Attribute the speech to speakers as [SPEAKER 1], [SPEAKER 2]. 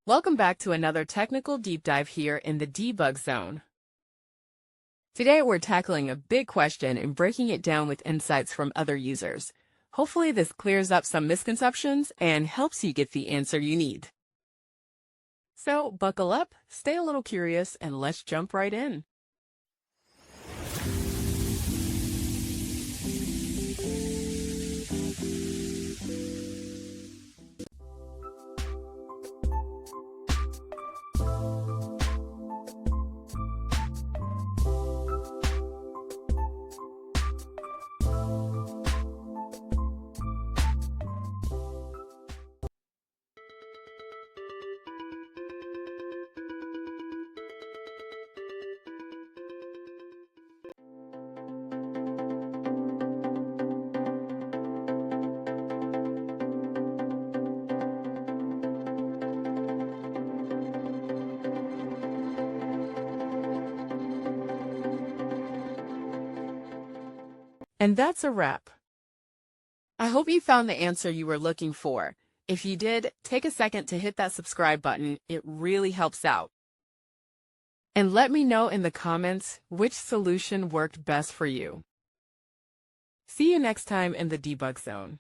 [SPEAKER 1] Welcome back to another technical deep dive here in the Debug Zone. Today we're tackling a big question and breaking it down with insights from other users. Hopefully this clears up some misconceptions and helps you get the answer you need. So buckle up, stay a little curious, and let's jump right in. And that's a wrap. I hope you found the answer you were looking for. If you did, take a second to hit that subscribe button. It really helps out. And let me know in the comments which solution worked best for you. See you next time in the Debug Zone.